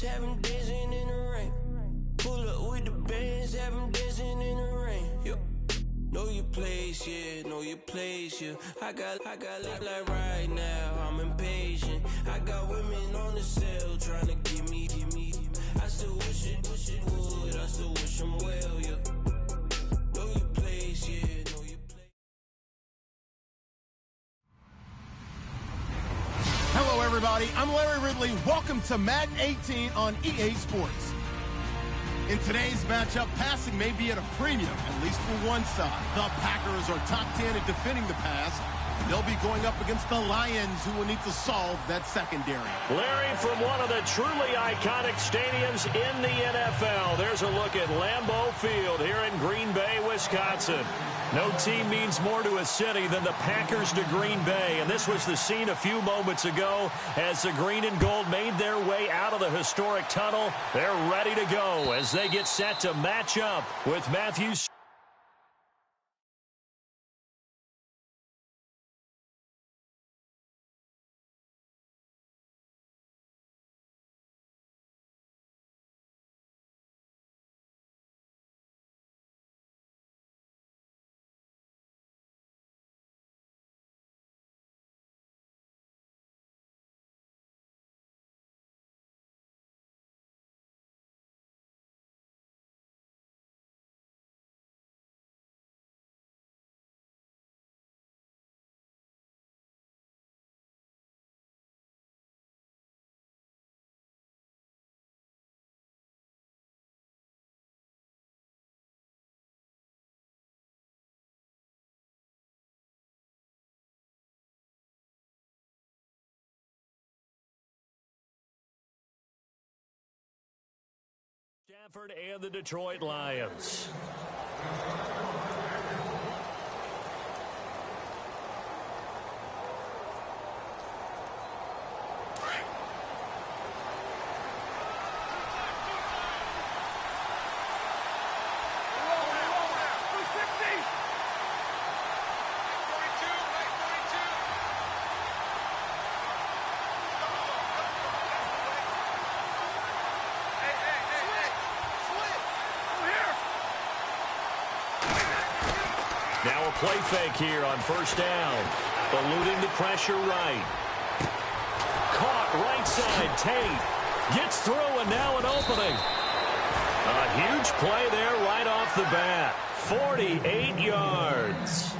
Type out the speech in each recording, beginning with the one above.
bands, have them dancing in the rain. Pull up with the bands, have them dancing in the rain. Yo. Know your place, yeah, know your place, yeah. I got like right now, I'm impatient. I got women on the cell trying to give me. I still wish it would, I still wish them well, yeah. Know your place, yeah, know your place. Hello, everybody. I'm Larry Ridley. Welcome to Madden 18 on EA Sports. In today's matchup, passing may be at a premium, at least for one side. The Packers are top 10 at defending the pass. They'll be going up against the Lions, who will need to solve that secondary. Larry, from one of the truly iconic stadiums in the NFL, there's a look at Lambeau Field here in Green Bay, Wisconsin. No team means more to a city than the Packers to Green Bay, and this was the scene a few moments ago as the green and gold made their way out of the historic tunnel. They're ready to go as they get set to match up with Matthew. Stafford and the Detroit Lions. Now a play fake here on first down. Eluding the pressure right. Caught right side. Tate gets through, and now an opening. A huge play there right off the bat. 48 yards.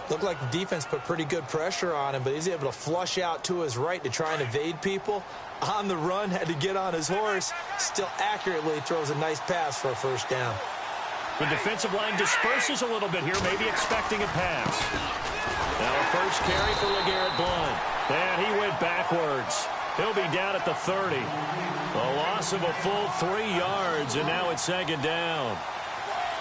Looked like the defense put pretty good pressure on him, but he's able to flush out to his right to try and evade people. On the run, had to get on his horse. Still accurately throws a nice pass for a first down. The defensive line disperses a little bit here, maybe expecting a pass. Now a first carry for LeGarrette Blount. And he went backwards. He'll be down at the 30. A loss of a full 3 yards, and now it's second down.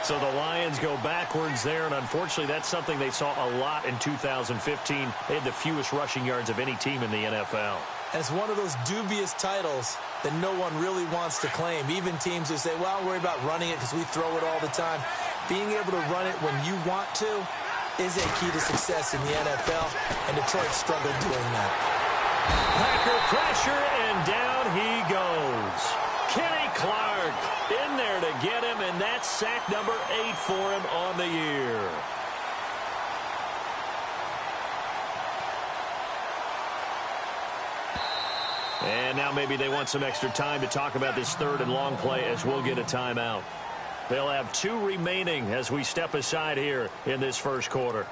So the Lions go backwards there, and unfortunately that's something they saw a lot in 2015. They had the fewest rushing yards of any team in the NFL. And it's one of those dubious titles that no one really wants to claim. Even teams who say, well, I'll worry about running it because we throw it all the time. Being able to run it when you want to is a key to success in the NFL, and Detroit struggled doing that. Packer pressure, and down he goes. Kenny Clark in there to get him, and that's sack number 8 for him on the year. And now maybe they want some extra time to talk about this third and long play as we'll get a timeout. They'll have 2 remaining as we step aside here in this first quarter.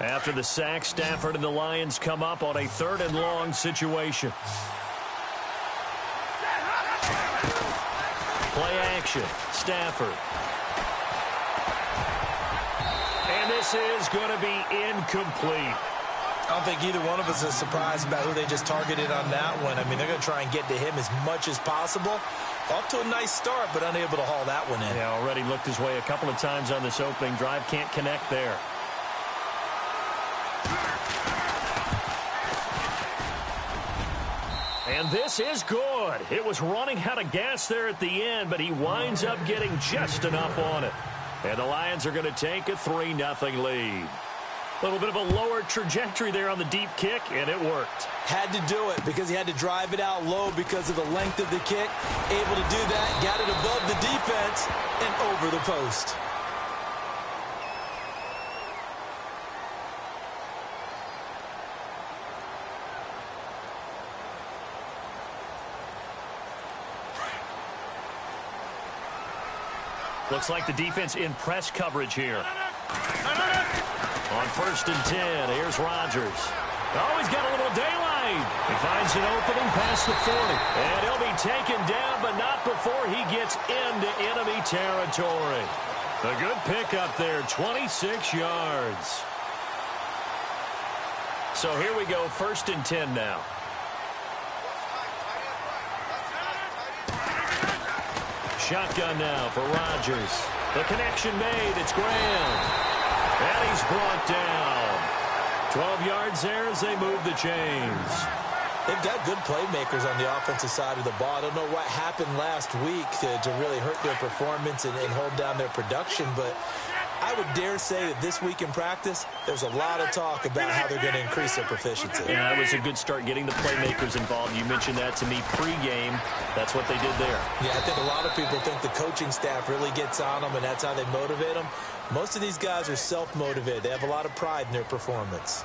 After the sack, Stafford and the Lions come up on a third and long situation. Play action, Stafford. And this is going to be incomplete. I don't think either one of us is surprised about who they just targeted on that one. I mean, they're going to try and get to him as much as possible. Off to a nice start, but unable to haul that one in. Yeah, already looked his way a couple of times on this opening drive. Can't connect there. And this is good. It was running out of gas there at the end, but he winds up getting just enough on it. And the Lions are going to take a 3-0 lead. A little bit of a lower trajectory there on the deep kick, and it worked. Had to do it because he had to drive it out low because of the length of the kick. Able to do that, got it above the defense and over the post. Looks like the defense in press coverage here. On 1st and 10, here's Rodgers. Oh, he's got a little daylight. He finds an opening past the 40. And he'll be taken down, but not before he gets into enemy territory. A good pickup there, 26 yards. So here we go, 1st and 10 now. Shotgun now for Rodgers. The connection made. It's Graham. And he's brought down. 12 yards there as they move the chains. They've got good playmakers on the offensive side of the ball. I don't know what happened last week to really hurt their performance and hold down their production, but I would dare say that this week in practice, there's a lot of talk about how they're going to increase their proficiency. Yeah, that was a good start getting the playmakers involved. You mentioned that to me pregame. That's what they did there. Yeah, I think a lot of people think the coaching staff really gets on them, and that's how they motivate them. Most of these guys are self-motivated. They have a lot of pride in their performance.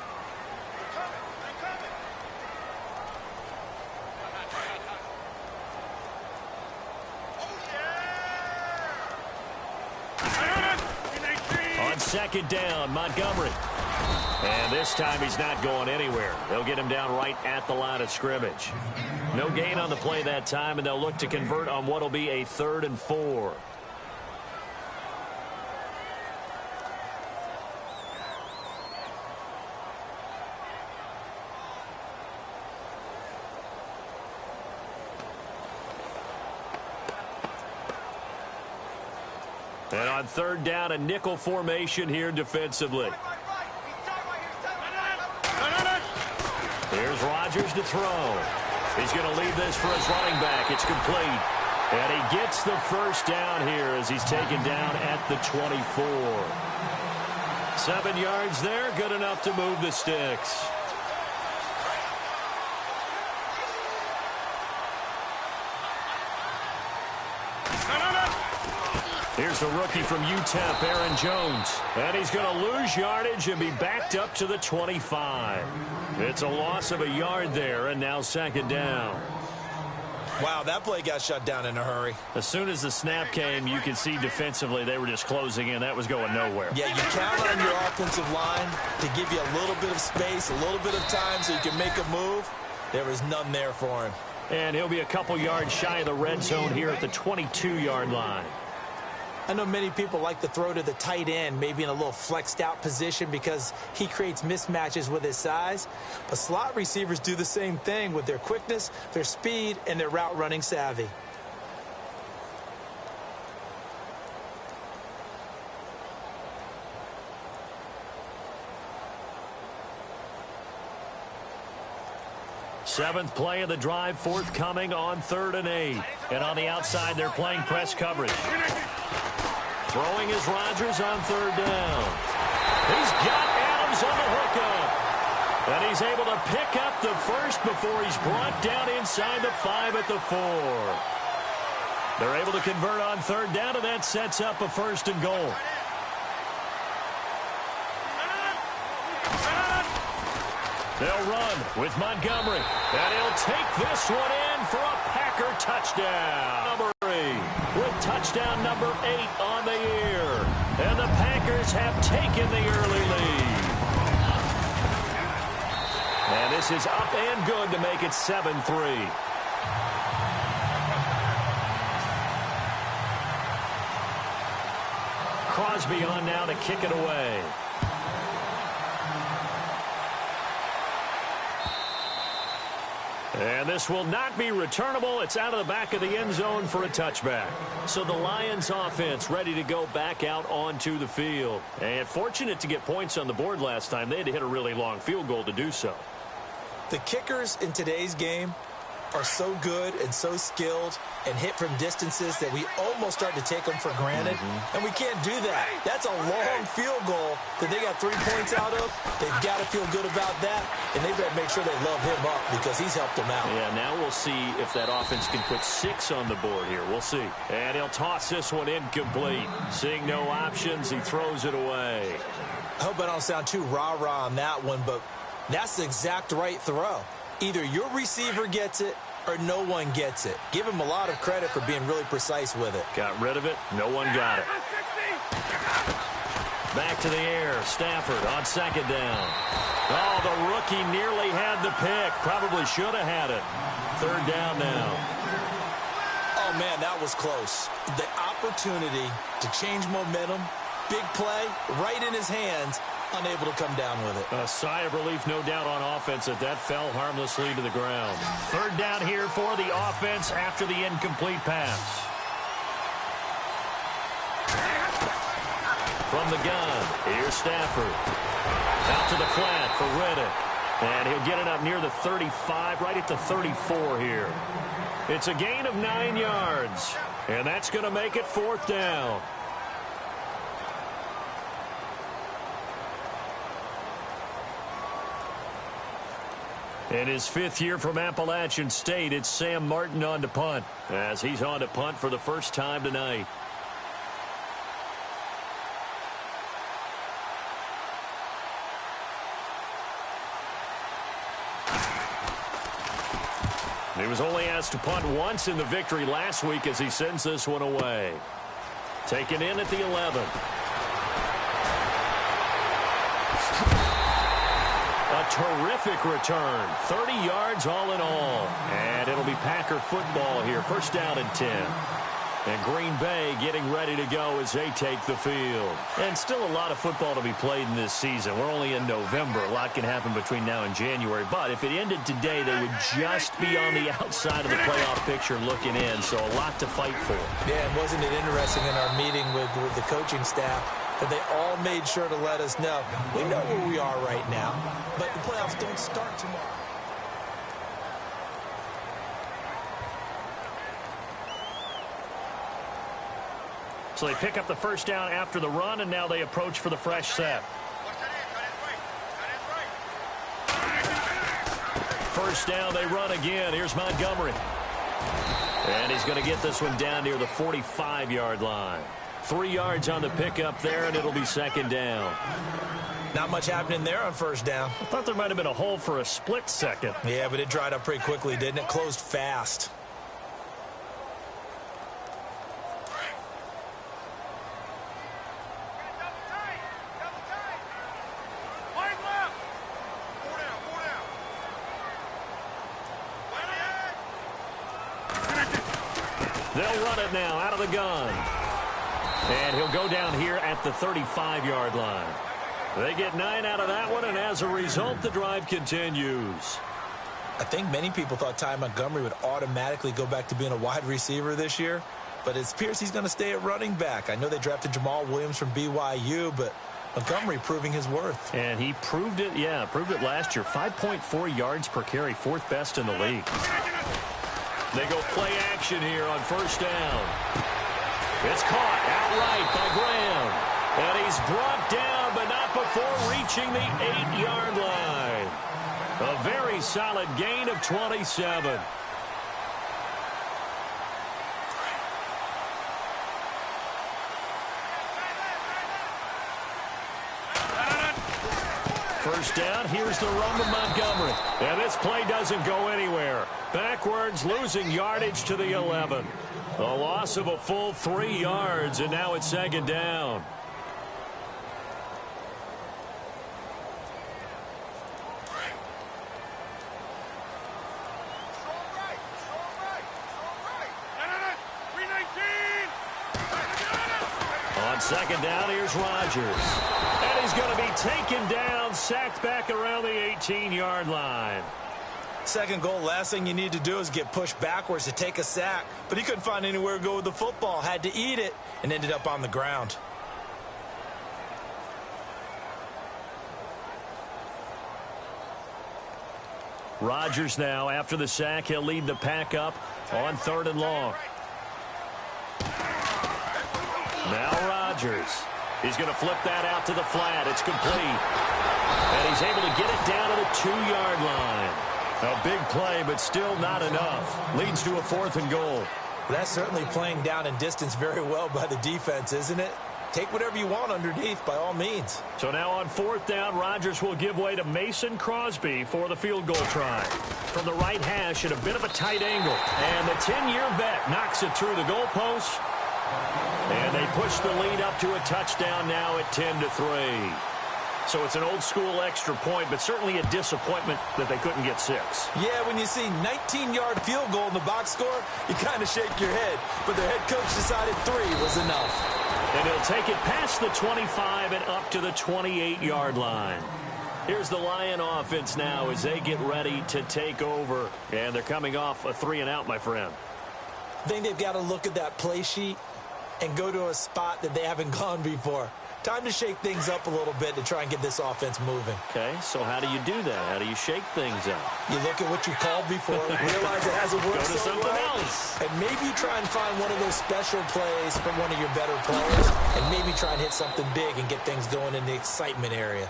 On 2nd down, Montgomery. And this time he's not going anywhere. They'll get him down right at the line of scrimmage. No gain on the play that time, and they'll look to convert on what will be a 3rd and 4. And on 3rd down, a nickel formation here defensively. Here's Rodgers to throw. He's going to leave this for his running back. It's complete. And he gets the 1st down here as he's taken down at the 24. 7 yards there, good enough to move the sticks. Here's the rookie from UTEP, Aaron Jones. And he's going to lose yardage and be backed up to the 25. It's a loss of a yard there, and now 2nd down. Wow, that play got shut down in a hurry. As soon as the snap came, you could see defensively they were just closing in. That was going nowhere. Yeah, you count on your offensive line to give you a little bit of space, a little bit of time so you can make a move. There was none there for him. And he'll be a couple yards shy of the red zone here at the 22-yard line. I know many people like to throw to the tight end, maybe in a little flexed out position because he creates mismatches with his size. But slot receivers do the same thing with their quickness, their speed, and their route running savvy. Seventh play of the drive, forthcoming on 3rd and 8. And on the outside, they're playing press coverage. Throwing is Rodgers on 3rd down. He's got Adams on the hookup. And he's able to pick up the 1st before he's brought down inside the 5 at the 4. They're able to convert on 3rd down, and that sets up a 1st and goal. They'll run with Montgomery, and he'll take this one in for a Packer touchdown. Number 3 with touchdown number 8 on the year. And the Packers have taken the early lead. And this is up and good to make it 7-3. Crosby on now to kick it away. And this will not be returnable. It's out of the back of the end zone for a touchback. So the Lions offense ready to go back out onto the field. And fortunate to get points on the board last time. They had to hit a really long field goal to do so. The kickers in today's game are so good and so skilled and hit from distances that we almost start to take them for granted, and we can't do that. That's a long field goal that they got 3 points out of. They've got to feel good about that, and they've got to make sure they love him up because he's helped them out. Yeah, now we'll see if that offense can put 6 on the board here. We'll see. And he'll toss this one incomplete. Seeing no options, he throws it away. I hope I don't sound too rah-rah on that one, but that's the exact right throw. Either your receiver gets it or no one gets it. Give him a lot of credit for being really precise with it. Got rid of it. No one got it. Back to the air. Stafford on second down. Oh, the rookie nearly had the pick. Probably should have had it. Third down now. Oh, man, that was close. The opportunity to change momentum, big play, right in his hands, unable to come down with it. A sigh of relief, no doubt, on offense that fell harmlessly to the ground. Third down here for the offense after the incomplete pass. From the gun, here's Stafford. Out to the flat for Reddick. And he'll get it up near the 35, right at the 34 here. It's a gain of 9 yards. And that's going to make it fourth down. In his 5th year from Appalachian State, it's Sam Martin on to punt, as he's on to punt for the first time tonight. He was only asked to punt once in the victory last week as he sends this one away. Taken in at the 11. A terrific return. 30 yards all in all. And it'll be Packer football here. First down and 10. And Green Bay getting ready to go as they take the field. And still a lot of football to be played in this season. We're only in November. A lot can happen between now and January. But if it ended today, they would just be on the outside of the playoff picture looking in. So a lot to fight for. Yeah, and wasn't it interesting in our meeting with the coaching staff that they all made sure to let us know, we know where we are right now, but the playoffs don't start tomorrow. So they pick up the first down after the run, and now they approach for the fresh set. First down, they run again. Here's Montgomery. And he's going to get this one down near the 45-yard line. 3 yards on the pickup there, and it'll be second down. Not much happening there on first down. I thought there might have been a hole for a split second. Yeah, but it dried up pretty quickly, didn't it? Closed fast. They'll run it now out of the gun. And he'll go down here at the 35-yard line. They get 9 out of that one, and as a result, the drive continues. I think many people thought Ty Montgomery would automatically go back to being a wide receiver this year, but it appears he's going to stay at running back. I know they drafted Jamal Williams from BYU, but Montgomery proving his worth. And he proved it, proved it last year. 5.4 yards per carry, 4th best in the league. They go play action here on first down. It's caught outright by Graham. And he's brought down, but not before reaching the 8-yard line. A very solid gain of 27. First down, here's the run of Montgomery. And this play doesn't go anywhere. Backwards, losing yardage to the 11. A loss of a full 3 yards, and now it's second down. On second down, here's Rodgers. And he's going to be taken down, sacked back around the 18-yard line. Second goal, last thing you need to do is get pushed backwards to take a sack. But he couldn't find anywhere to go with the football, had to eat it, and ended up on the ground. Rodgers now, after the sack, he'll lead the pack up on 3rd and long. Now Rodgers. He's going to flip that out to the flat. It's complete. And he's able to get it down to the 2-yard line. A big play, but still not enough. Leads to a 4th and goal. That's certainly playing down in distance very well by the defense, isn't it? Take whatever you want underneath, by all means. So now on 4th down, Rodgers will give way to Mason Crosby for the field goal try. From the right hash at a bit of a tight angle. And the 10-year vet knocks it through the goalpost. And they push the lead up to a touchdown now at 10-3. So it's an old-school extra point, but certainly a disappointment that they couldn't get 6. Yeah, when you see 19-yard field goal in the box score, you kind of shake your head. But their head coach decided 3 was enough. And he'll take it past the 25 and up to the 28-yard line. Here's the Lion offense now as they get ready to take over. And they're coming off a 3-and-out, my friend. I think they've got to look at that play sheet and go to a spot that they haven't gone before. Time to shake things up a little bit to try and get this offense moving. Okay, so how do you do that? How do you shake things up? You look at what you called before, realize it hasn't worked Go to so something well, else. and maybe you try and find one of those special plays from one of your better players, and maybe try and hit something big and get things going in the excitement area.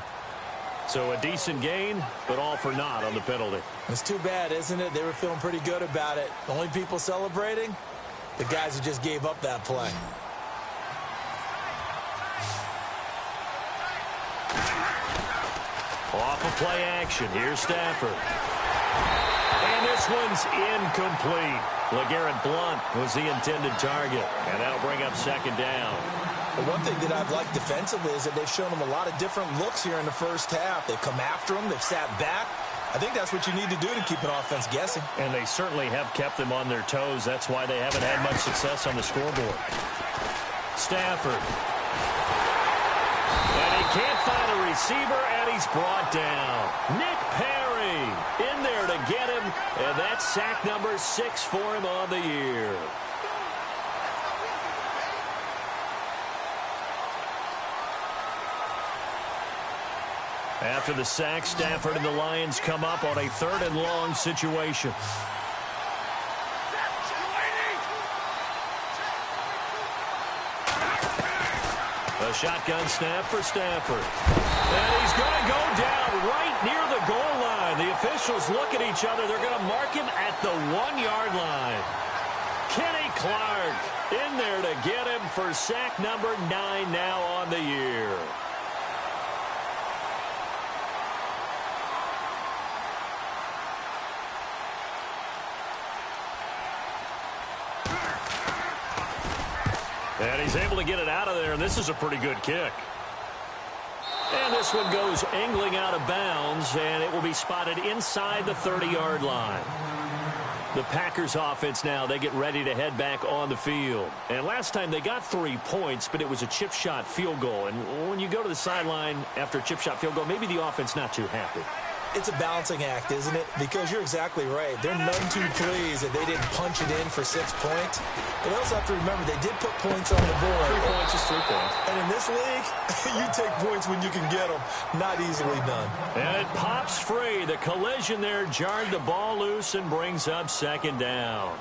So a decent gain, but all for naught on the penalty. It's too bad, isn't it? They were feeling pretty good about it. The only people celebrating, the guys who just gave up that play. Off of play action. Here's Stafford. And this one's incomplete. LeGarrette Blount was the intended target. And that'll bring up 2nd down. The one thing that I've liked defensively is that they've shown them a lot of different looks here in the first half. They've come after them. They've sat back. I think that's what you need to do to keep an offense guessing. And they certainly have kept them on their toes. That's why they haven't had much success on the scoreboard. Stafford. And he can't find a receiver, and he's brought down. Nick Perry in there to get him, and that's sack number 6 for him on the year. After the sack, Stafford and the Lions come up on a 3rd and long situation. A shotgun snap for Stafford. And he's going to go down right near the goal line. The officials look at each other. They're going to mark him at the 1-yard line. Kenny Clark in there to get him for sack number 9 now on the year. And he's able to get it out of there, and this is a pretty good kick. And this one goes angling out of bounds, and it will be spotted inside the 30-yard line. The Packers offense now, they get ready to head back on the field. And last time they got 3 points, but it was a chip shot field goal. And when you go to the sideline after a chip shot field goal, maybe the offense not too happy. It's a balancing act, isn't it? Because you're exactly right. They're none too pleased that they didn't punch it in for 6 points. But they also have to remember they did put points on the board. 3 points is 3 points. And in this league, you take points when you can get them. Not easily done. And it pops free. The collision there jarred the ball loose and brings up 2nd down.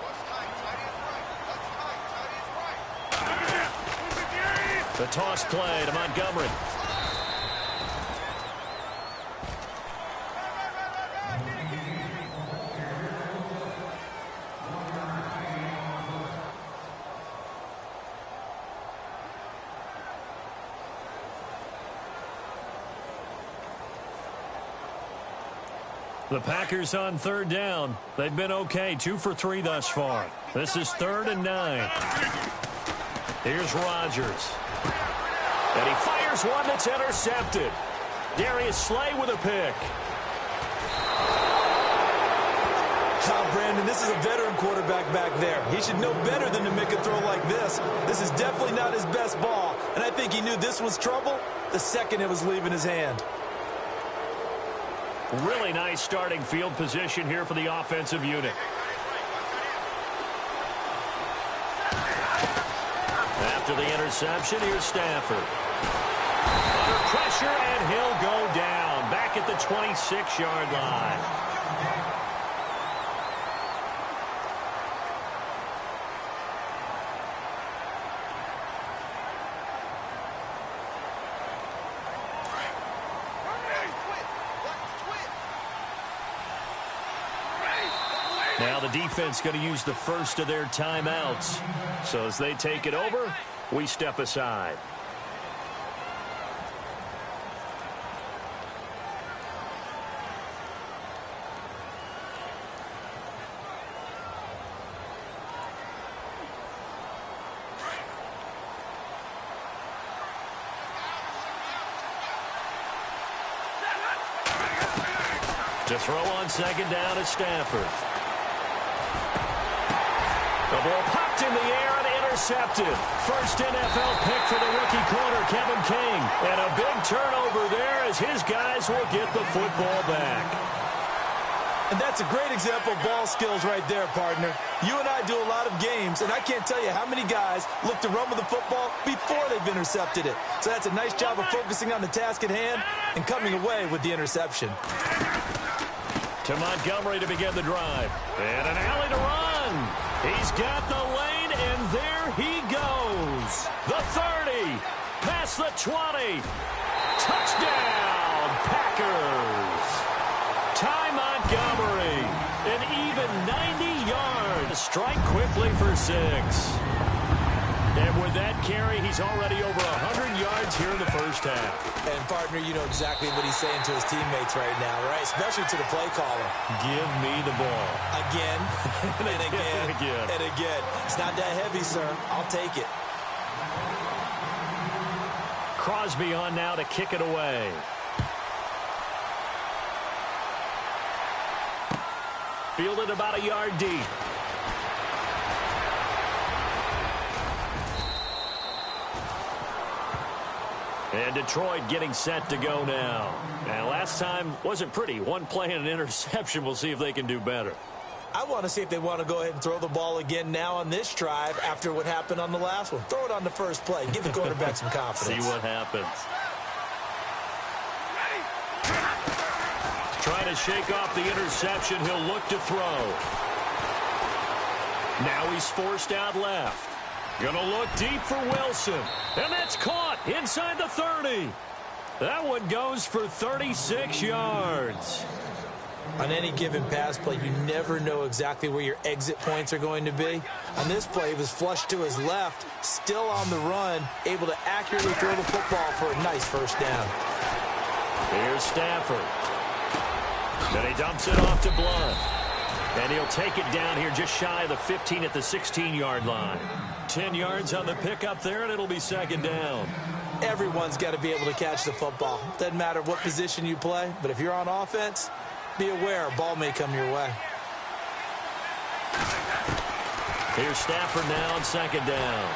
The toss play to Montgomery. The Packers on 3rd down. They've been okay, 2 for 3 thus far. This is 3rd and 9. Here's Rodgers. And he fires one that's intercepted. Darius Slay with a pick. Brandon, this is a veteran quarterback back there. He should know better than to make a throw like this. This is definitely not his best ball. And I think he knew this was trouble the second it was leaving his hand. Really nice starting field position here for the offensive unit. After the interception, here's Stafford. Under pressure, and he'll go down. Back at the 26-yard line. defense going to use the first of their timeouts. So as they take it over, we step aside. To throw on second down is Stafford. The ball popped in the air and intercepted. First NFL pick for the rookie corner, Kevin King. And a big turnover there as his guys will get the football back. And that's a great example of ball skills right there, partner. You and I do a lot of games, and I can't tell you how many guys look to run with the football before they've intercepted it. So that's a nice job of focusing on the task at hand and coming away with the interception. To Montgomery to begin the drive. And an alley to run. He's got the lane, and there he goes. The 30. Past the 20. Touchdown, Packers. Ty Montgomery. An even 90 yards. Strike quickly for 6. And with that carry, he's already over 100 yards here in the first half. And, partner, you know exactly what he's saying to his teammates right now, right? Especially to the play caller. Give me the ball. Again, and again, and again. It's not that heavy, sir. I'll take it. Crosby on now to kick it away. Fielded about a yard deep. And Detroit getting set to go now. And last time wasn't pretty. One play and an interception. We'll see if they can do better. I want to see if they want to go ahead and throw the ball again now on this drive after what happened on the last one. Throw it on the first play. Give the quarterback some confidence. See what happens. Trying to shake off the interception. He'll look to throw. Now he's forced out left. Gonna look deep for Wilson. And that's caught inside the 30. That one goes for 36 yards. On any given pass play, you never know exactly where your exit points are going to be. On this play, he was flushed to his left, still on the run, able to accurately throw the football for a nice first down. Here's Stafford. Then he dumps it off to Blunt. And he'll take it down here just shy of the 15 at the 16-yard line. 10 yards on the pickup there, and it'll be second down. Everyone's got to be able to catch the football. Doesn't matter what position you play, but if you're on offense, be aware a ball may come your way. Here's Stafford now on second down.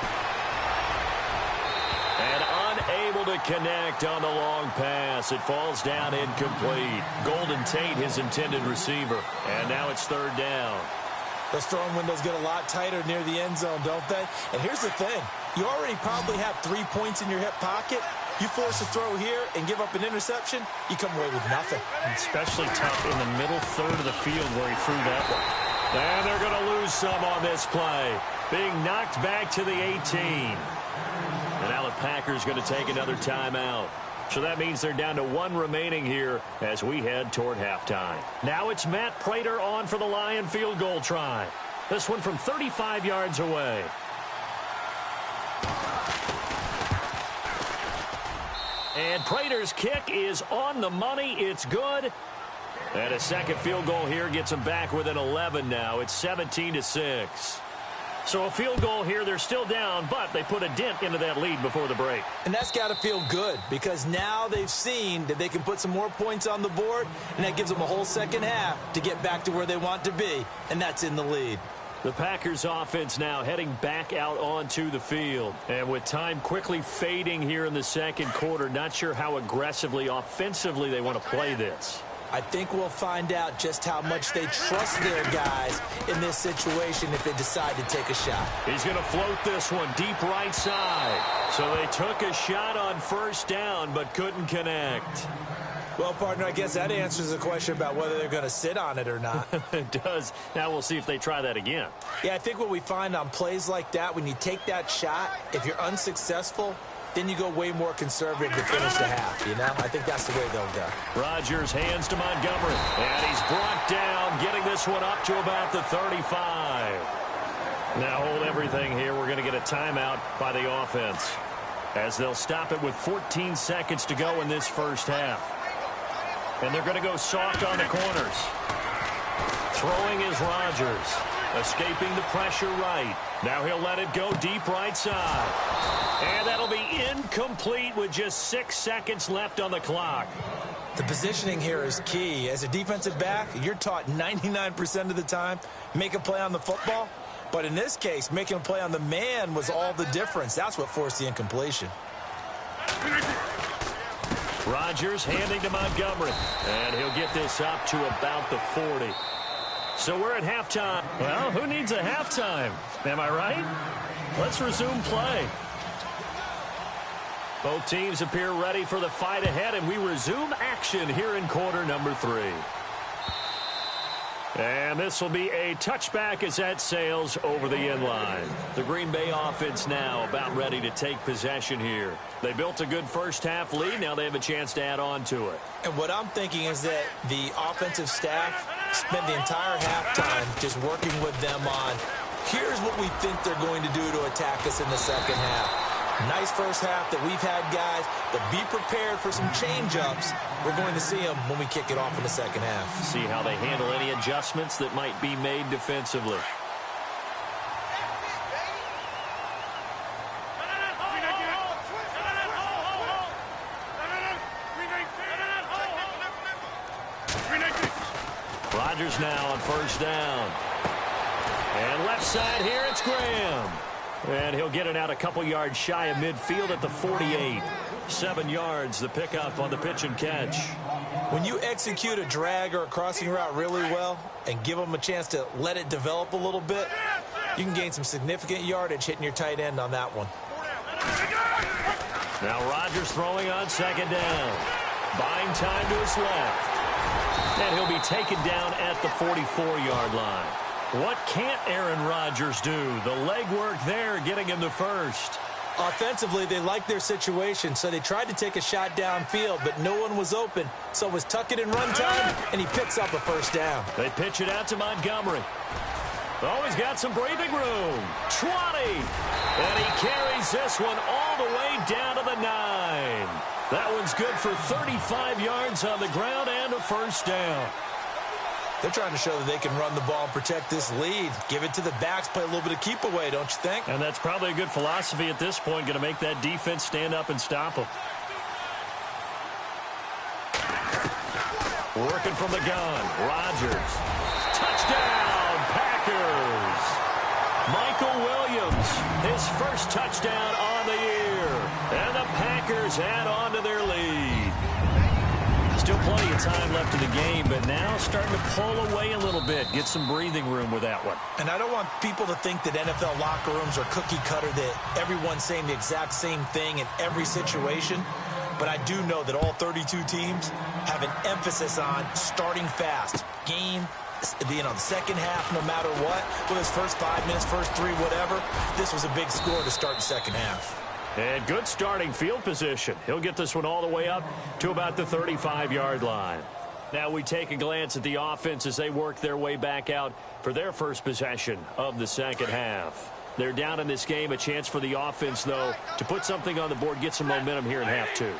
And unable to connect on the long pass. It falls down incomplete. Golden Tate, his intended receiver. And now it's third down. Those throwing windows get a lot tighter near the end zone, don't they? And here's the thing. You already probably have 3 points in your hip pocket. You force a throw here and give up an interception, you come away with nothing. Especially tough in the middle third of the field where he threw that one. And they're going to lose some on this play. Being knocked back to the 18. And now the Packers going to take another timeout. So that means they're down to 1 remaining here as we head toward halftime. Now it's Matt Prater on for the Lion field goal try. This one from 35 yards away. And Prater's kick is on the money. It's good. And a second field goal here gets them back within 11 now. It's 17-6. So a field goal here, they're still down, but they put a dent into that lead before the break. And that's got to feel good because now they've seen that they can put some more points on the board, and that gives them a whole second half to get back to where they want to be, and that's in the lead. The Packers offense now heading back out onto the field. And with time quickly fading here in the second quarter, not sure how aggressively, offensively they want to play this. I think we'll find out just how much they trust their guys in this situation if they decide to take a shot. He's going to float this one deep right side. So they took a shot on first down but couldn't connect. Well, partner, I guess that answers the question about whether they're going to sit on it or not. It does. Now we'll see if they try that again. Yeah, I think what we find on plays like that, when you take that shot, if you're unsuccessful, then you go way more conservative to finish the half, you know? I think that's the way they'll go. Rodgers hands to Montgomery, and he's brought down, getting this one up to about the 35. Now hold everything here. We're going to get a timeout by the offense, as they'll stop it with 14 seconds to go in this first half. And they're going to go soft on the corners. Throwing is Rodgers. Escaping the pressure right. Now he'll let it go deep right side. And that'll be incomplete with just 6 seconds left on the clock. The positioning here is key. As a defensive back, you're taught 99% of the time, make a play on the football. But in this case, making a play on the man was all the difference. That's what forced the incompletion. Rodgers handing to Montgomery. And he'll get this up to about the 40. So we're at halftime. Well, who needs a halftime? Am I right? Let's resume play. Both teams appear ready for the fight ahead, and we resume action here in quarter number 3. And this will be a touchback as that sails over the end line. The Green Bay offense now about ready to take possession here. They built a good first-half lead. Now they have a chance to add on to it. And what I'm thinking is that the offensive staff spent the entire halftime just working with them on, here's what we think they're going to do to attack us in the second half. Nice first half that we've had, guys, but be prepared for some change-ups. We're going to see them when we kick it off in the second half. See how they handle any adjustments that might be made defensively. Rodgers now on first down. And left side here, it's Graham. And he'll get it out a couple yards shy of midfield at the 48. 7 yards, the pickup on the pitch and catch. When you execute a drag or a crossing route really well and give them a chance to let it develop a little bit, you can gain some significant yardage hitting your tight end on that one. Now Rodgers throwing on second down. Buying time to his left. And he'll be taken down at the 44-yard line. What can't Aaron Rodgers do? The legwork there getting him the first. Offensively, they liked their situation, so they tried to take a shot downfield, but no one was open. So it was tuck it in run time, and he picks up a first down. They pitch it out to Montgomery. Oh, he's got some breathing room. 20. And he carries this one all the way down to the 9. That one's good for 35 yards on the ground and a first down. They're trying to show that they can run the ball and protect this lead. Give it to the backs, play a little bit of keep away, don't you think? And that's probably a good philosophy at this point, going to make that defense stand up and stop them. Working from the gun, Rodgers. Touchdown, Packers. Michael Williams, his first touchdown on the year. And the Packers add on to their lead. Still plenty of time left in the game, but now starting to pull away a little bit. Get some breathing room with that one. And I don't want people to think that NFL locker rooms are cookie cutter, that everyone's saying the exact same thing in every situation. But I do know that all 32 teams have an emphasis on starting fast. Game, being on the second half no matter what. Whether it's first 5 minutes, first 3, whatever. This was a big score to start the second half. And good starting field position. He'll get this one all the way up to about the 35-yard line. Now we take a glance at the offense as they work their way back out for their first possession of the second half. They're down in this game. A chance for the offense, though, to put something on the board, get some momentum here in half 2.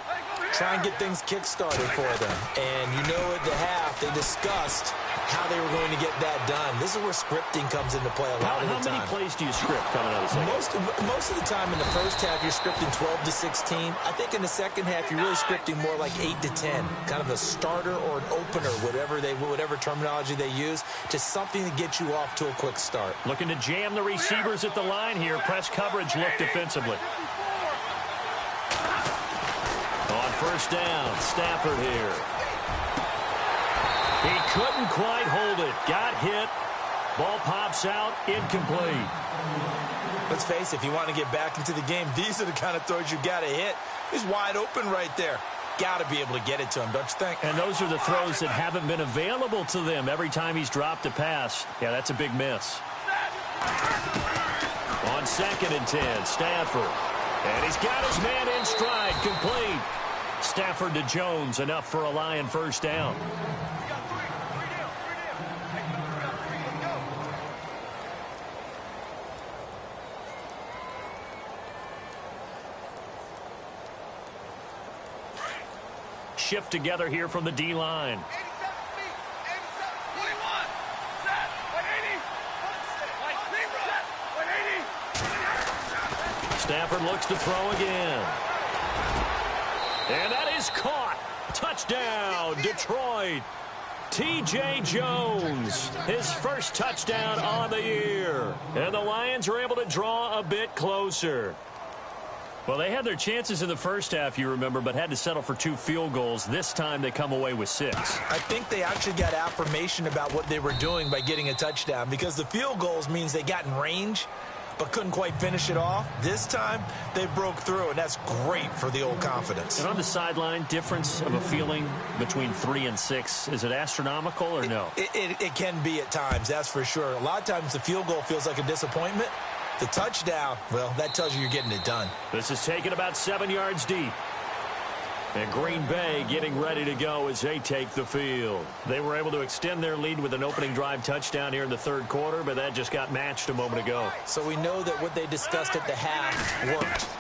Try and get things kick-started for them. And you know at the half they discussed how they were going to get that done. This is where scripting comes into play a lot of the time. How many plays do you script coming out of the second? Most of the time in the first half, you're scripting 12 to 16. I think in the second half, you're really scripting more like 8 to 10. Kind of a starter or an opener, whatever terminology they use. Just something to get you off to a quick start. Looking to jam the receivers at the line here. Press coverage look defensively. On first down, Stafford here. He couldn't quite hold it. Got hit. Ball pops out. Incomplete. Let's face it, if you want to get back into the game, these are the kind of throws you got to hit. He's wide open right there. Got to be able to get it to him, don't you think? And those are the throws that haven't been available to them every time he's dropped a pass. Yeah, that's a big miss. On 2nd and 10, Stafford. And he's got his man in stride, complete. Stafford to Jones, enough for a Lion first down. Shift together here from the D-line. Stafford looks to throw again. And that is caught. Touchdown, Detroit. T.J. Jones, his first touchdown on the year. And the Lions are able to draw a bit closer. Well, they had their chances in the first half, you remember, but had to settle for 2 field goals. This time they come away with 6. I think they actually got affirmation about what they were doing by getting a touchdown, because the field goals means they got in range but couldn't quite finish it off. This time they broke through, and that's great for the old confidence. And on the sideline, difference of a feeling between 3 and 6, is it astronomical or no? It can be at times, that's for sure. A lot of times the field goal feels like a disappointment. The touchdown, well, that tells you you're getting it done. This is taken about 7 yards deep. And Green Bay getting ready to go as they take the field. They were able to extend their lead with an opening drive touchdown here in the third quarter, but that just got matched a moment ago. So we know that what they discussed at the half worked.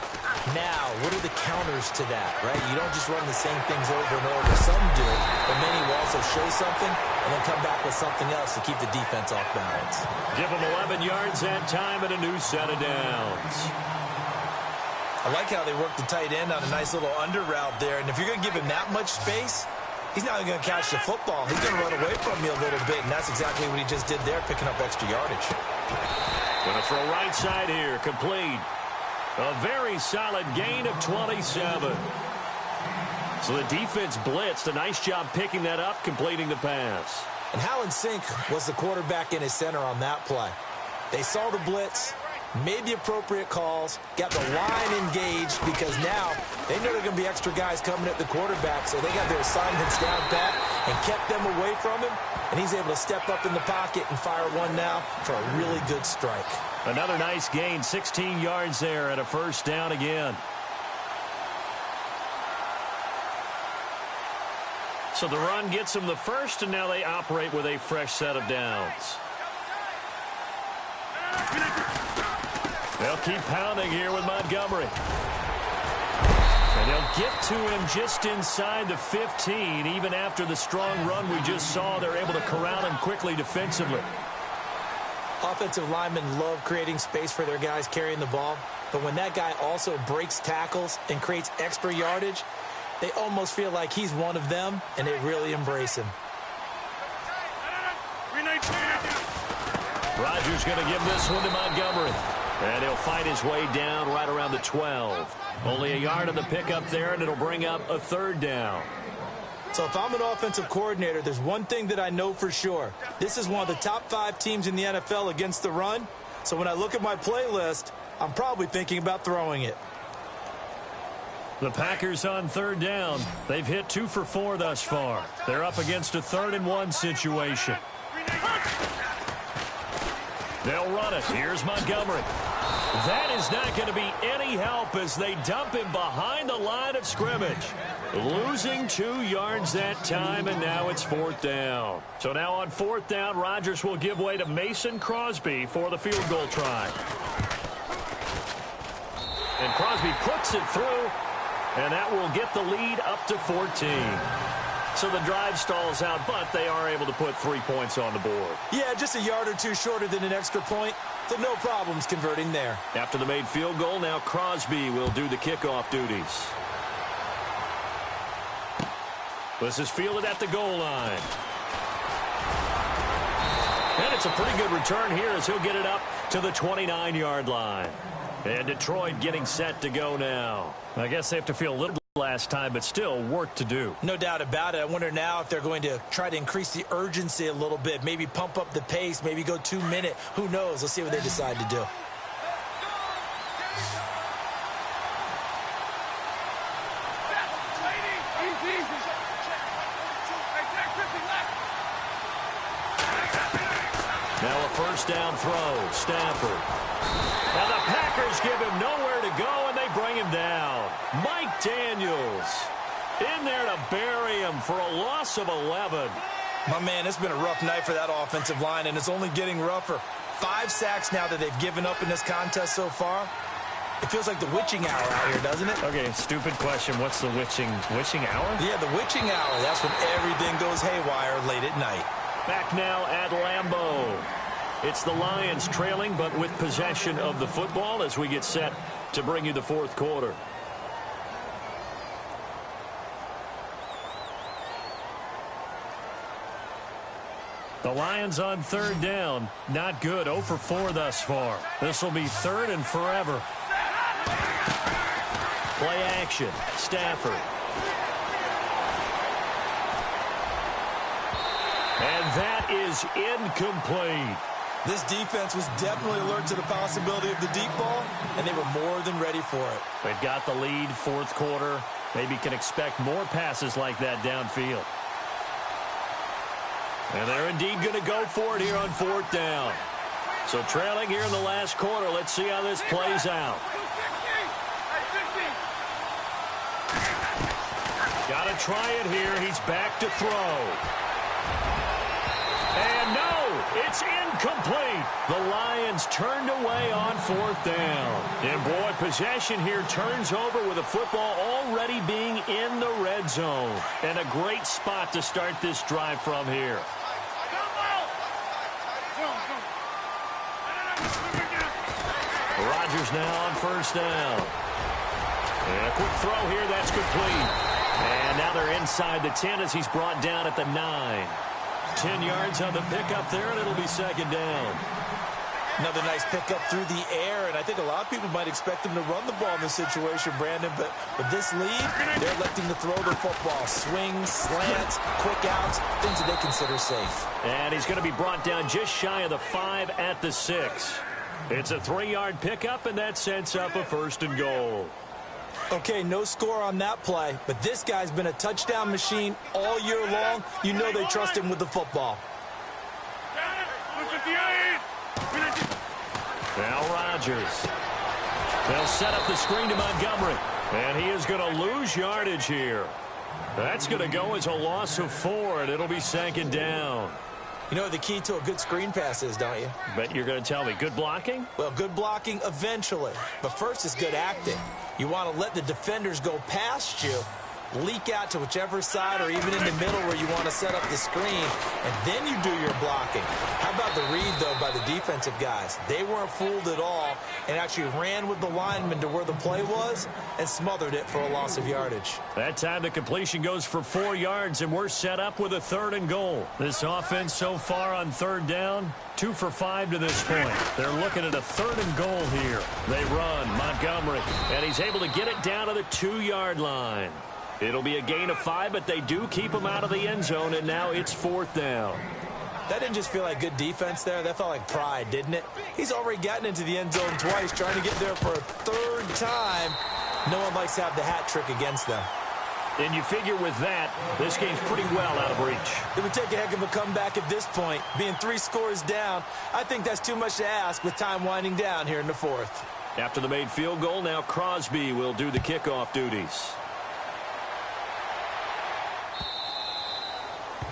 Now, what are the counters to that, right? You don't just run the same things over and over. Some do, but many will also show something and then come back with something else to keep the defense off balance. Give them 11 yards that time and a new set of downs. I like how they work the tight end on a nice little under route there. And if you're going to give him that much space, he's not going to catch the football. He's going to run away from you a little bit, and that's exactly what he just did there, picking up extra yardage. Going to throw right side here, complete. A very solid gain of 27. So the defense blitzed. A nice job picking that up, completing the pass. And how in sync was the quarterback in his center on that play? They saw the blitz, made the appropriate calls, got the line engaged, because now they know there are going to be extra guys coming at the quarterback, so they got their assignments down pat and kept them away from him, and he's able to step up in the pocket and fire one now for a really good strike. Another nice gain, 16 yards there, and a first down again. So the run gets them the first, and now they operate with a fresh set of downs. They'll keep pounding here with Montgomery. And they'll get to him just inside the 15. Even after the strong run we just saw, they're able to corral him quickly defensively. Offensive linemen love creating space for their guys carrying the ball, but when that guy also breaks tackles and creates extra yardage, they almost feel like he's one of them, and they really embrace him. Rodgers going to give this one to Montgomery. And he'll fight his way down right around the 12. Only a yard on the pickup there, and it'll bring up a third down. So if I'm an offensive coordinator, there's one thing that I know for sure. This is one of the top 5 teams in the NFL against the run. So when I look at my playlist, I'm probably thinking about throwing it. The Packers on third down. They've hit 2 for 4 thus far. They're up against a 3rd and 1 situation. They'll run it. Here's Montgomery. That is not going to be any help as they dump him behind the line of scrimmage. Losing 2 yards that time, and now it's 4th down. So now on 4th down, Rodgers will give way to Mason Crosby for the field goal try. And Crosby puts it through, and that will get the lead up to 14. So the drive stalls out, but they are able to put 3 points on the board. Yeah, just a yard or 2 shorter than an extra point, so no problems converting there. After the made field goal, now Crosby will do the kickoff duties. This is fielded at the goal line. And it's a pretty good return here as he'll get it up to the 29-yard line. And Detroit getting set to go now. I guess they have to feel a little last time, but still work to do. No doubt about it. I wonder now if they're going to try to increase the urgency a little bit, maybe pump up the pace, maybe go 2 minute. Who knows? Let's see what they decide to do. Now a first down throw. Stafford. And the Packers give him nowhere to go, and they bring him is. In there to bury him for a loss of 11. My man, it's been a rough night for that offensive line, and it's only getting rougher. 5 sacks now that they've given up in this contest so far. It feels like the witching hour out here, doesn't it? Okay, stupid question. What's the witching hour? Yeah, the witching hour. That's when everything goes haywire late at night. Back now at Lambeau. It's the Lions trailing, but with possession of the football as we get set to bring you the fourth quarter. The Lions on third down. Not good. 0 for 4 thus far. This will be third and forever. Play action. Stafford. And that is incomplete. This defense was definitely alert to the possibility of the deep ball, and they were more than ready for it. They've got the lead, fourth quarter. Maybe can expect more passes like that downfield. And they're indeed going to go for it here on fourth down. So trailing here in the last quarter. Let's see how this plays out. Got to try it here. He's back to throw. And no, it's incomplete. The Lions turned away on fourth down. And boy, possession here turns over with the football already being in the red zone. And a great spot to start this drive from here. Rodgers now on first down. And a quick throw here, that's complete. And now they're inside the 10 as he's brought down at the 9. 10 yards on the pickup there, and it'll be second down. Another nice pickup through the air, and I think a lot of people might expect him to run the ball in this situation, Brandon, but with this lead, they're electing to throw the football. Swings, slants, quick outs, things that they consider safe. And he's going to be brought down just shy of the 5 at the 6. It's a 3-yard pickup, and that sets up a first and goal. Okay, no score on that play, but this guy's been a touchdown machine all year long. You know they trust him with the football. Now Rodgers. They'll set up the screen to Montgomery, and he is going to lose yardage here. That's going to go as a loss of 4, and it'll be second down. You know what the key to a good screen pass is, don't you? Bet you're going to tell me. Good blocking? Well, good blocking eventually. But first is good acting. You want to let the defenders go past you, leak out to whichever side or even in the middle where you want to set up the screen, and then you do your blocking. How about the read, though, by the defensive guys? They weren't fooled at all and actually ran with the lineman to where the play was and smothered it for a loss of yardage. That time the completion goes for 4 yards, and we're set up with a third and goal. This offense so far on third down, 2 for 5 to this point. They're looking at a third and goal here. They run, Montgomery, and he's able to get it down to the 2-yard line. It'll be a gain of 5, but they do keep him out of the end zone, and now it's fourth down. That didn't just feel like good defense there. That felt like pride, didn't it? He's already gotten into the end zone twice, trying to get there for a third time. No one likes to have the hat trick against them. And you figure with that, this game's pretty well out of reach. It would take a heck of a comeback at this point. Being 3 scores down, I think that's too much to ask with time winding down here in the fourth. After the made field goal, now Crosby will do the kickoff duties.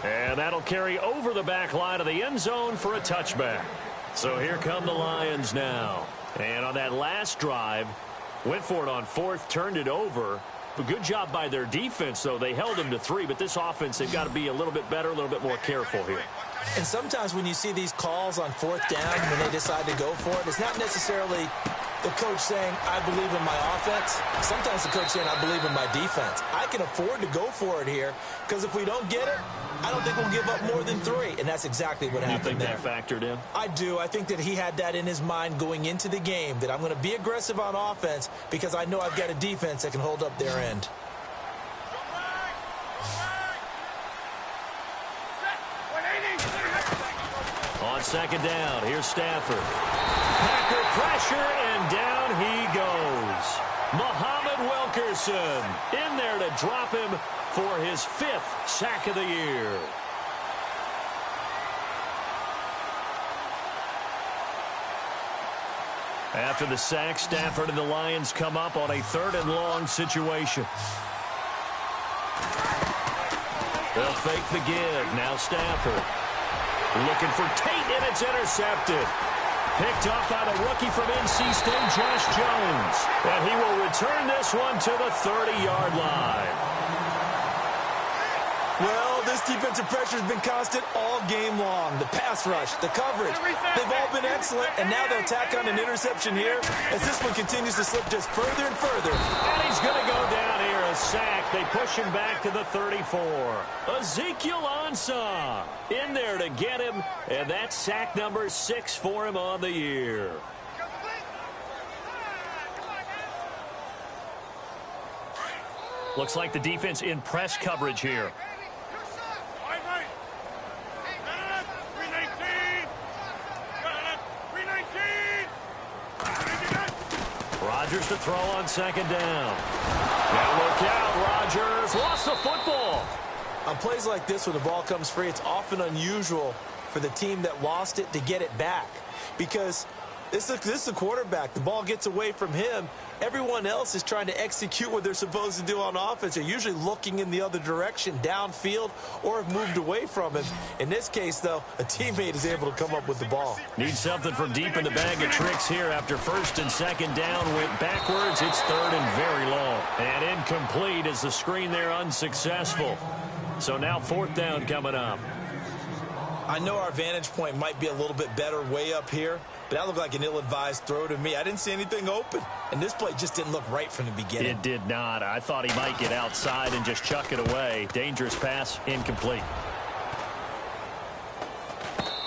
And that'll carry over the back line of the end zone for a touchback. So here come the Lions now. And on that last drive, went for it on fourth, turned it over. A good job by their defense, though. They held them to 3, but this offense, they've got to be a little bit better, a little bit more careful here. And sometimes when you see these calls on fourth down, when they decide to go for it, it's not necessarily the coach saying, I believe in my offense. Sometimes the coach saying, I believe in my defense. I can afford to go for it here, because if we don't get it, I don't think we'll give up more than 3. And that's exactly what happened there. You think that factored in? I do. I think that he had that in his mind going into the game, that I'm going to be aggressive on offense because I know I've got a defense that can hold up their end. On second down, here's Stafford. Packer pressure, and down he goes. Muhammad Wilkerson in there to drop him for his 5th sack of the year. After the sack, Stafford and the Lions come up on a 3rd and long situation. They'll fake the give. Now Stafford. Looking for Tate, and it's intercepted. Picked off by the rookie from NC State, Josh Jones. And he will return this one to the 30-yard line. Well, this defensive pressure has been constant all game long. The pass rush, the coverage, they've all been excellent, and now they'll tack on an interception here as this one continues to slip just further and further. And he's going to go down here, a sack. They push him back to the 34. Ezekiel Ansah in there to get him, and that's sack number 6 for him on the year. Looks like the defense in press coverage here. Rodgers to throw on second down. Now look out, Rodgers lost the football. On plays like this where the ball comes free, it's often unusual for the team that lost it to get it back. Because this is a quarterback. The ball gets away from him. Everyone else is trying to execute what they're supposed to do on offense. They're usually looking in the other direction, downfield, or have moved away from him. In this case, though, a teammate is able to come up with the ball. Need something from deep in the bag of tricks here after first and second down went backwards. It's third and very long. And incomplete as the screen there unsuccessful. So now fourth down coming up. I know our vantage point might be a little bit better way up here, but that looked like an ill-advised throw to me. I didn't see anything open, and this play just didn't look right from the beginning. It did not. I thought he might get outside and just chuck it away. Dangerous pass, incomplete.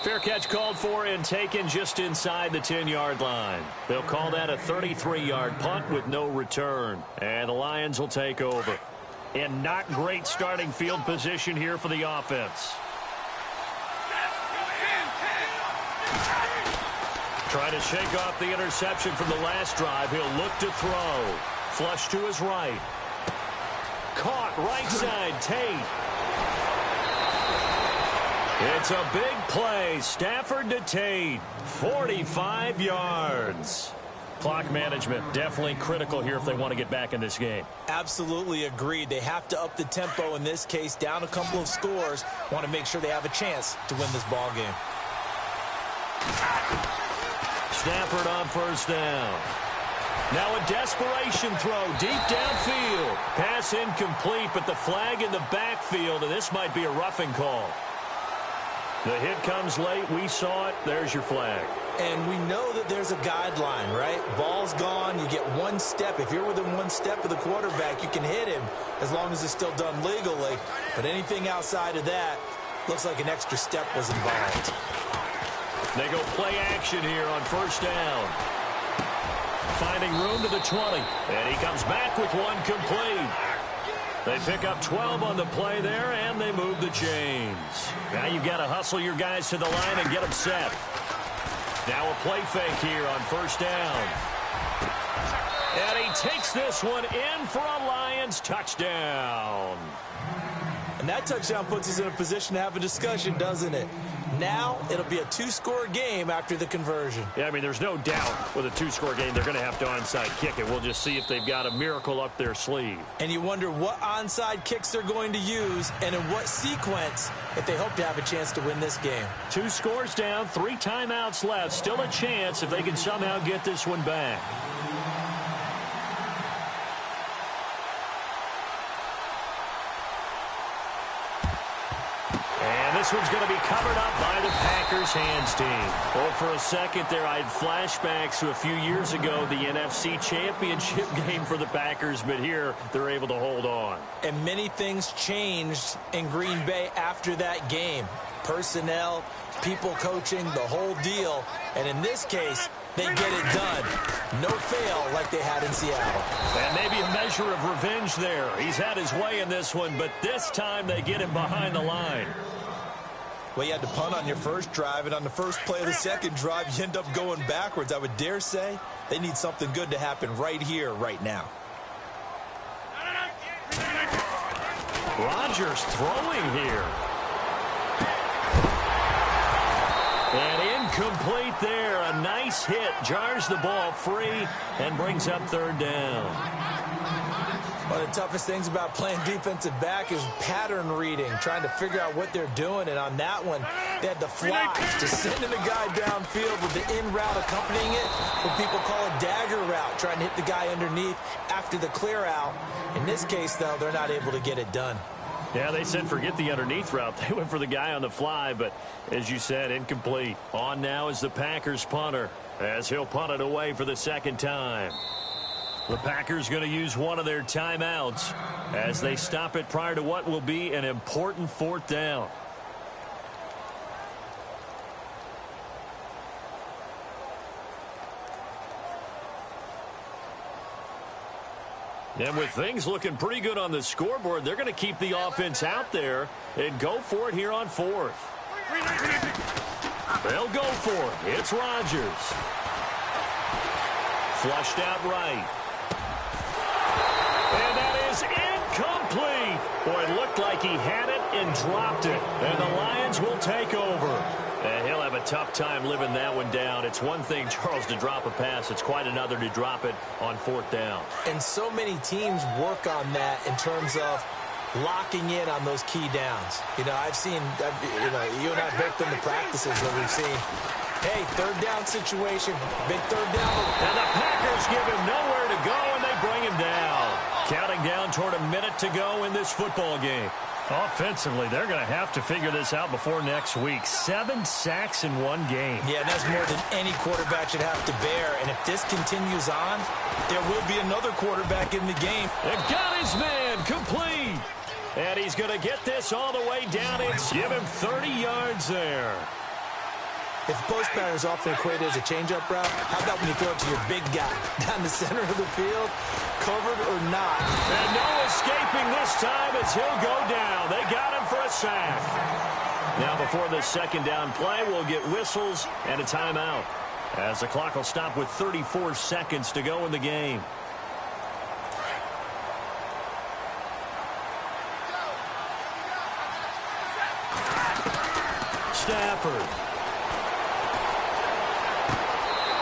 Fair catch called for and taken just inside the 10-yard line. They'll call that a 33-yard punt with no return, and the Lions will take over. And not great starting field position here for the offense. Trying to shake off the interception from the last drive. He'll look to throw. Flush to his right. Caught right side, Tate. It's a big play. Stafford to Tate. 45 yards. Clock management definitely critical here if they want to get back in this game. Absolutely agreed. They have to up the tempo in this case, down a couple of scores. Want to make sure they have a chance to win this ball game. Stafford on first down. Now a desperation throw deep downfield. Pass incomplete, but the flag in the backfield, and this might be a roughing call. The hit comes late. We saw it. There's your flag. And we know that there's a guideline, right? Ball's gone. You get one step. If you're within one step of the quarterback, you can hit him as long as it's still done legally. But anything outside of that, looks like an extra step was involved. They go play action here on first down. Finding room to the 20. And he comes back with one complete. They pick up 12 on the play there, and they move the chains. Now you've got to hustle your guys to the line and get them set. Now a play fake here on first down. And he takes this one in for a Lions touchdown. And that touchdown puts us in a position to have a discussion, doesn't it? Now it'll be a two-score game after the conversion. Yeah, I mean, there's no doubt with a two-score game they're going to have to onside kick it. We'll just see if they've got a miracle up their sleeve. And you wonder what onside kicks they're going to use and in what sequence if they hope to have a chance to win this game. 2 scores down, 3 timeouts left. Still a chance if they can somehow get this one back. This one's going to be covered up by the Packers hands team. Well, for a second there, I had flashbacks to a few years ago, the NFC Championship game for the Packers, but here they're able to hold on. And many things changed in Green Bay after that game. Personnel, people coaching, the whole deal. And in this case, they get it done. No fail like they had in Seattle. And maybe a measure of revenge there. He's had his way in this one, but this time they get him behind the line. Well, you had to punt on your first drive, and on the first play of the second drive, you end up going backwards. I would dare say they need something good to happen right here, right now. Rodgers throwing here. And incomplete there. A nice hit. Jars the ball free and brings up third down. One of the toughest things about playing defensive back is pattern reading, trying to figure out what they're doing. And on that one, they had the flies, just sending the guy downfield with the in route accompanying it, what people call a dagger route, trying to hit the guy underneath after the clear out. In this case, though, they're not able to get it done. Yeah, they said forget the underneath route. They went for the guy on the fly, but as you said, incomplete. On now is the Packers punter, as he'll punt it away for the second time. The Packers going to use one of their timeouts as they stop it prior to what will be an important fourth down. And with things looking pretty good on the scoreboard, they're going to keep the offense out there and go for it here on fourth. They'll go for it. It's Rodgers. Flushed out right. And that is incomplete. Boy, it looked like he had it and dropped it. And the Lions will take over. And he'll have a tough time living that one down. It's one thing, Charles, to drop a pass. It's quite another to drop it on fourth down. And so many teams work on that in terms of locking in on those key downs. You know, I've seen, you and I have both been to practices where we've seen, hey, third down situation, big third down. And the Packers give him nowhere to go, and they bring him down. Counting down toward a minute to go in this football game. Offensively, they're going to have to figure this out before next week. 7 sacks in one game. Yeah, and that's more than any quarterback should have to bear. And if this continues on, there will be another quarterback in the game. And got his man complete. And he's going to get this all the way down and give him 30 yards there. If post pattern is often equated as a change-up route, how about when you throw it to your big guy down the center of the field, covered or not? And no escaping this time as he'll go down. They got him for a sack. Now before the second down play, we'll get whistles and a timeout, as the clock will stop with 34 seconds to go in the game. Stafford.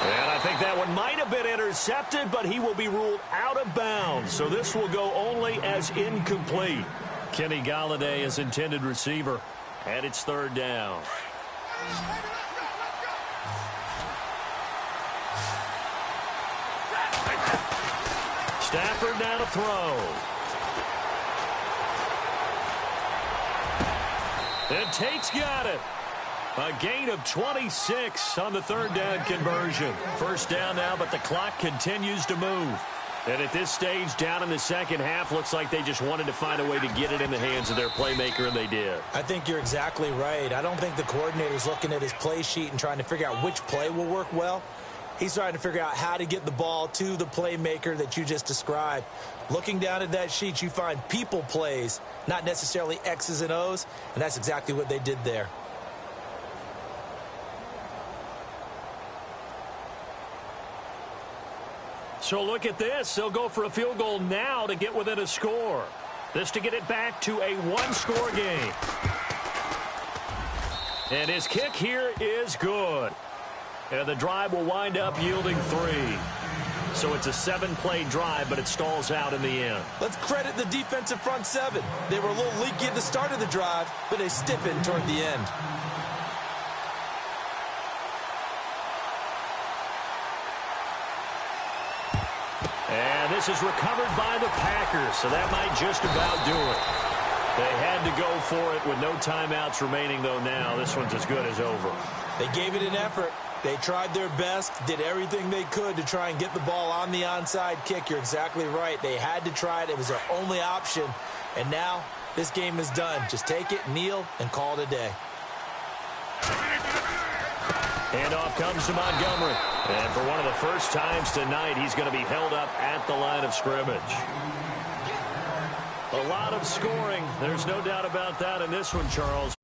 And I think that one might have been intercepted, but he will be ruled out of bounds. So this will go only as incomplete. Kenny Golladay is intended receiver, and it's third down. Stafford now to throw. And Tate's got it. A gain of 26 on the third down conversion. First down now, but the clock continues to move. And at this stage, down in the second half, looks like they just wanted to find a way to get it in the hands of their playmaker, and they did. I think you're exactly right. I don't think the coordinator's looking at his play sheet and trying to figure out which play will work well. He's trying to figure out how to get the ball to the playmaker that you just described. Looking down at that sheet, you find people plays, not necessarily X's and O's, and that's exactly what they did there. So look at this. They'll go for a field goal now to get within a score. This to get it back to a one-score game. And his kick here is good. And the drive will wind up yielding 3. So it's a 7-play drive, but it stalls out in the end. Let's credit the defensive front 7. They were a little leaky at the start of the drive, but they stiffened toward the end. And this is recovered by the Packers, so that might just about do it. They had to go for it with no timeouts remaining, though now. This one's as good as over. They gave it an effort. They tried their best, did everything they could to try and get the ball on the onside kick. You're exactly right. They had to try it. It was their only option. And now this game is done. Just take it, kneel, and call it a day. Handoff comes to Montgomery. And for one of the first times tonight, he's going to be held up at the line of scrimmage. A lot of scoring. There's no doubt about that in this one, Charles.